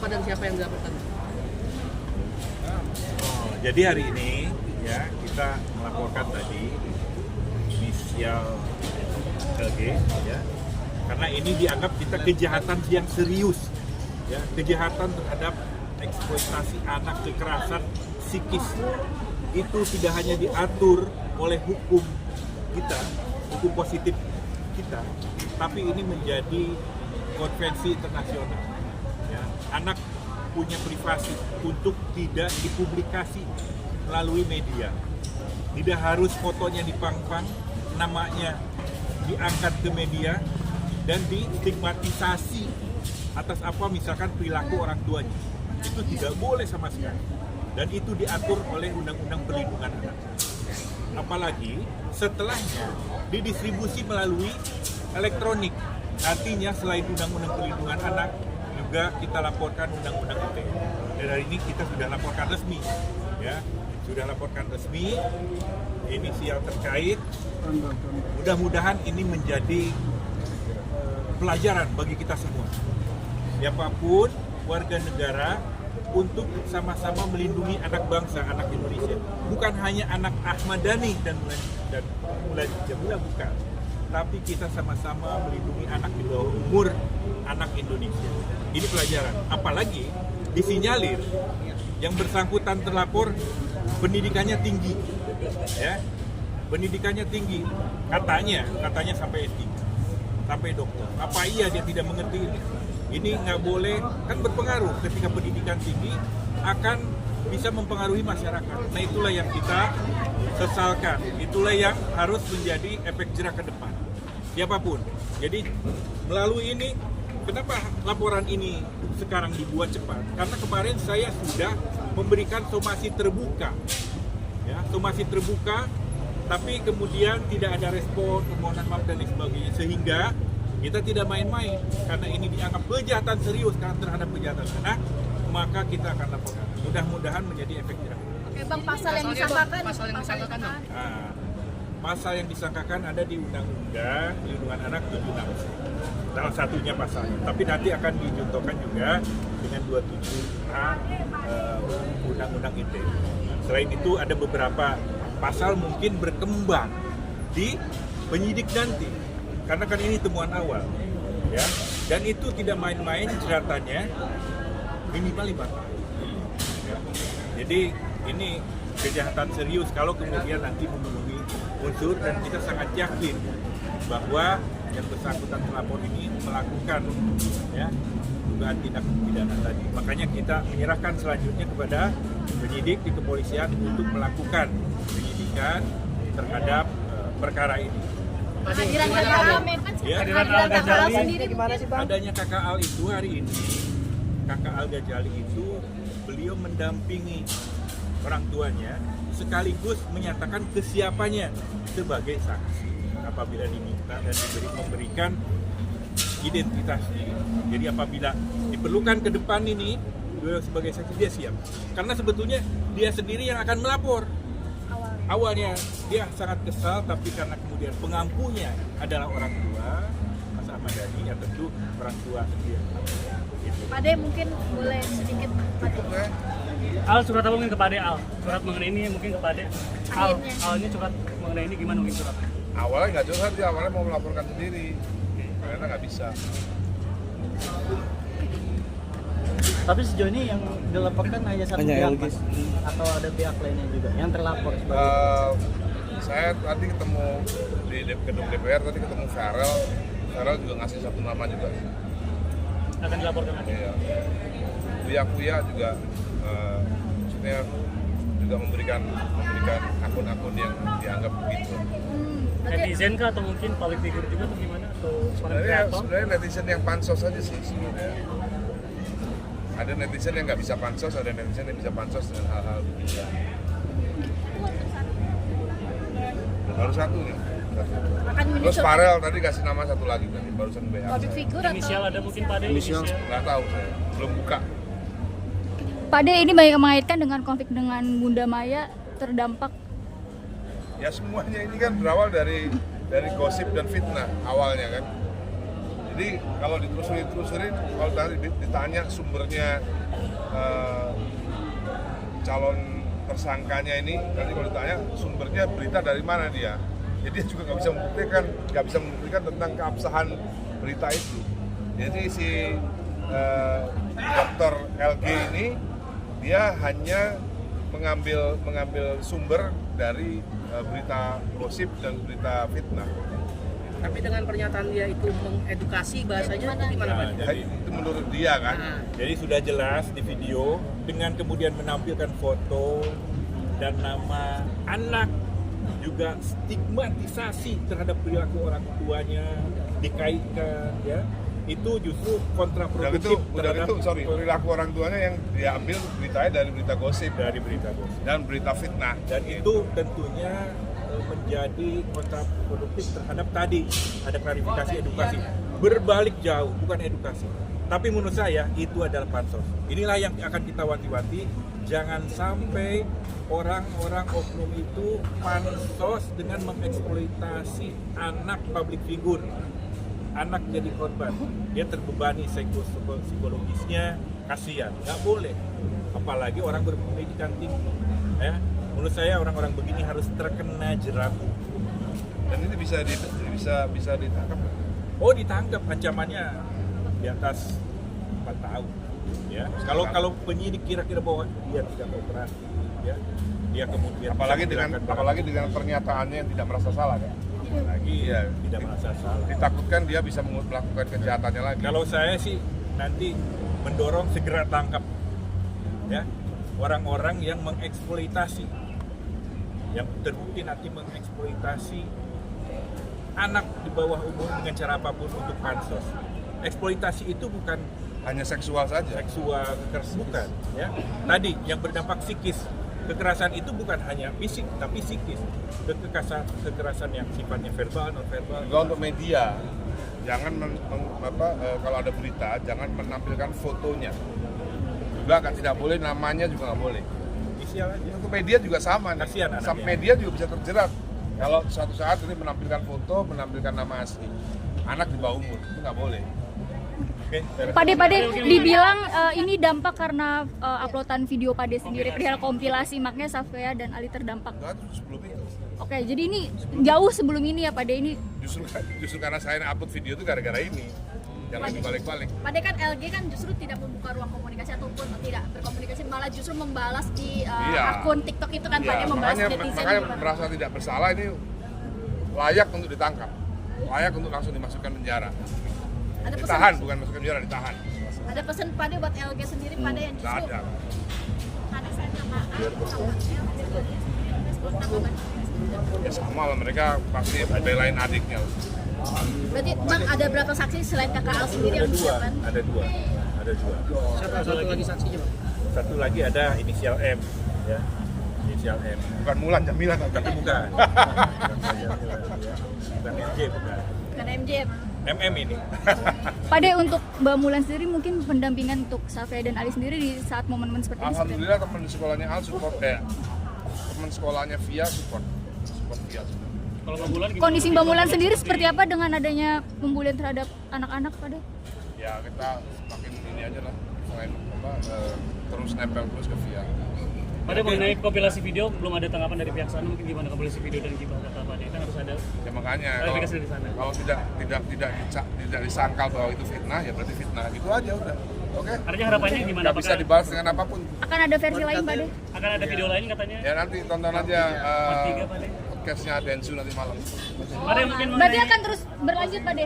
dan siapa yang dilaporkan? Jadi hari ini ya kita melaporkan tadi inisial LG ya, karena ini dianggap kita kejahatan yang serius ya, kejahatan terhadap eksploitasi anak, kekerasan psikis itu tidak hanya diatur oleh hukum kita, hukum positif kita, tapi ini menjadi konvensi internasional ya. Anak punya privasi untuk tidak dipublikasi melalui media, tidak harus fotonya dipang-pang, namanya diangkat ke media dan distigmatisasi atas apa misalkan perilaku orang tuanya, itu tidak boleh sama sekali, dan itu diatur oleh Undang-Undang Perlindungan Anak. Apalagi setelahnya didistribusi melalui elektronik, artinya selain Undang-Undang Perlindungan Anak juga kita laporkan Undang-Undang ITE. Dan hari ini kita sudah laporkan resmi ya, sudah laporkan resmi inisial terkait. Mudah-mudahan ini menjadi pelajaran bagi kita semua, siapapun warga negara, untuk sama-sama melindungi anak bangsa, anak Indonesia. Bukan hanya anak Ahmad Dhani dan Mulan Jamila, bukan, tapi kita sama-sama melindungi anak di bawah umur, anak Indonesia. Ini pelajaran. Apalagi disinyalir yang bersangkutan terlapor pendidikannya tinggi, ya, pendidikannya tinggi, katanya sampai S3, sampai dokter. Apa iya dia tidak mengerti ini? Ini nggak boleh, kan berpengaruh ketika pendidikan tinggi akan bisa mempengaruhi masyarakat. Nah itulah yang kita sesalkan, itulah yang harus menjadi efek jerak ke depan. Siapapun. Jadi melalui ini, kenapa laporan ini sekarang dibuat cepat? Karena kemarin saya sudah memberikan somasi terbuka, ya, somasi terbuka, tapi kemudian tidak ada respon, permohonan maaf dan lain sebagainya, sehingga kita tidak main-main, karena ini dianggap kejahatan serius terhadap kejahatan anak, maka kita akan laporkan. Mudah-mudahan menjadi efek jerak. Oke Bang, pasal yang disangkakan, pasal yang disangkakan ada di Undang-Undang Perlindungan Anak 76. Salah satunya pasalnya, tapi nanti akan dicontohkan juga dengan 27A Undang-Undang ITE. Selain itu ada beberapa pasal mungkin berkembang di penyidik nanti, karena kan ini temuan awal, ya, dan itu tidak main-main jeratannya, minimal 5 tahun. Ya. Jadi ini kejahatan serius kalau kemudian nanti memenuhi unsur, dan kita sangat yakin bahwa yang bersangkutan pelapor ini melakukan, ya, dugaan tindak pidana tadi. Makanya kita menyerahkan selanjutnya kepada penyidik di kepolisian untuk melakukan penyidikan terhadap perkara ini. Kehadiran kakak Al, Ya, kehadiran kakak Al sendiri gimana sih Bang? Adanya kakak Al itu hari ini, kakak Al Ghazali itu beliau mendampingi orang tuanya sekaligus menyatakan kesiapannya sebagai saksi apabila diminta dan memberikan identitas diri. Jadi apabila diperlukan ke depan ini beliau sebagai saksi, dia siap. Karena sebetulnya dia sendiri yang akan melapor. Awalnya dia sangat kesal, tapi karena kemudian pengampunya adalah orang tua Mas Ahmad Dhani, ya tentu orang tua sendiri. Gitu. Pak De mungkin boleh sedikit Pak De. Al, surat apa mungkin kepada Al? Surat mengenai ini mungkin kepada Al. Akhirnya. Al ini surat mengenai ini gimana mungkin surat? Awalnya nggak curhat, dia awalnya mau melaporkan sendiri, karena nggak bisa. Tapi sejauh ini yang dilaporkan hanya satu pihak, Mas? Atau ada pihak lainnya juga yang terlapor sebagai? Saya tadi ketemu di gedung DPR, tadi ketemu Farel juga ngasih satu nama juga. Akan dilaporkan lagi? Iya. Kuya juga, maksudnya juga memberikan akun-akun yang dianggap begitu. Netizen kah atau mungkin public figure juga atau gimana? Atau Sebenarnya netizen yang pansos aja sih sebenarnya. Ada netizen yang nggak bisa pansos, ada netizen yang bisa pansos dengan hal-hal begitu. Baru satu nih. Akan Terus menyusul Farel tadi kasih nama satu lagi tadi, barusan BA. public figure inisial atau ada mungkin pada inisial. Nggak tahu saya, belum buka. Pak De, ini banyak mengaitkan dengan konflik dengan Bunda Maya terdampak. Ya semuanya ini kan berawal dari gosip dan fitnah awalnya kan. Jadi kalau ditelusurin, kalau tadi ditanya sumbernya calon tersangkanya ini, nanti kalau ditanya sumbernya berita dari mana dia, jadi dia juga nggak bisa membuktikan tentang keabsahan berita itu. Jadi si Dr. LG ini dia hanya mengambil sumber dari berita gosip dan berita fitnah. Tapi dengan pernyataan dia itu mengedukasi bahasanya itu gimana Pak? Nah, itu menurut dia kan. Jadi sudah jelas di video dengan kemudian menampilkan foto dan nama anak, juga stigmatisasi terhadap perilaku orang tuanya dikaitkan, ya itu justru kontraproduktif perilaku orang tuanya yang diambil beritanya dari berita gosip dan berita fitnah, dan itu tentunya menjadi kontraproduktif terhadap tadi ada klarifikasi edukasi, berbalik jauh, bukan edukasi. Tapi menurut saya itu adalah pansos. Inilah yang akan kita wanti-wanti, jangan sampai orang-orang oknum itu pansos dengan mengeksploitasi anak public figure. Anak jadi korban, dia terbebani psikologisnya, kasihan, nggak boleh. Apalagi orang berpendidikan tinggi, ya. Menurut saya orang-orang begini harus terkena jerat. Dan ini bisa ditangkap. Oh, ditangkap, ancamannya di atas 4 tahun. Ya, kalau penyidik kira-kira bahwa dia tidak operasi, ya, dia kemudian apalagi dengan pernyataannya yang tidak merasa salah kan. Tidak merasa salah. Ditakutkan dia bisa melakukan kejahatannya lagi. Kalau saya sih nanti mendorong segera tangkap, ya, orang-orang yang mengeksploitasi, yang terbukti nanti mengeksploitasi anak di bawah umur dengan cara apapun untuk pansos. Eksploitasi itu bukan hanya seksual saja. Kekerasan bukan, ya. Tadi yang berdampak psikis. Kekerasan itu bukan hanya fisik tapi psikis. Kekerasan yang sifatnya verbal, non verbal. Juga untuk media, jangan kalau ada berita jangan menampilkan fotonya. Juga kan tidak boleh, namanya juga nggak boleh. Inisial aja. Untuk media juga sama. Kasihan anaknya. Media juga bisa terjerat kalau suatu saat ini menampilkan foto, menampilkan nama asli anak di bawah umur, itu nggak boleh. Pade dibilang ini dampak karena uploadan video Pade sendiri perihal kompilasi, makanya Safea dan Ali terdampak. Sebelum itu. Oke, jadi ini jauh sebelum ini ya Pade ini. Justru karena saya upload video itu gara-gara ini. Jangan dibalik-balik. Pade kan LG kan justru tidak membuka ruang komunikasi ataupun tidak berkomunikasi, malah justru membalas di akun TikTok itu kan Pade membalas netizen. Makanya merasa tidak bersalah, ini layak untuk ditangkap. Layak untuk langsung dimasukkan penjara. Ada pesan, ditahan, bukan masukkan penjara, ditahan. Ada pesan Pade buat LG sendiri, Pade yang justru Ada. Pade saya sama Ya sama lah, mereka pasti belain adiknya. Berarti Bang ada berapa saksi selain kakak Al sendiri yang disiapkan? Ada dua. Satu lagi saksinya Bang? Satu lagi ada inisial M, ya. Inisial M. Bukan Mulan Jamila, Tapi bukan. Bukan MJ, bukan. Bukan MJ. MM ini. Pade untuk Mbak Mulan sendiri mungkin pendampingan untuk Safea dan Ali sendiri di saat momen-momen seperti ini. Alhamdulillah teman sekolahnya Al support, teman sekolahnya Via support Via. Kalau Mbak Mulan gimana? Kondisi Mbak Mulan sendiri seperti apa dengan adanya pembulian terhadap anak-anak Pade? Ya kita makin ini aja lah, selain terus nempel terus ke Via. Pade mengenai kompilasi video belum ada tanggapan dari pihak sana, mungkin gimana kompilasi video dan gibah kata Pade kan harus ada. Ya makanya klarifikasi dari sana. kalau tidak disangkal bahwa itu fitnah, ya berarti fitnah, gitu aja udah. Oke. Artinya harapannya gimana? Nggak bisa dibalas dengan apapun. Akan ada versi lain Pade? Akan ada video lain katanya. Ya nanti tonton aja Part 3 Pade. podcastnya Densu nanti malam. Pade mungkin Berarti akan terus berlanjut Pade?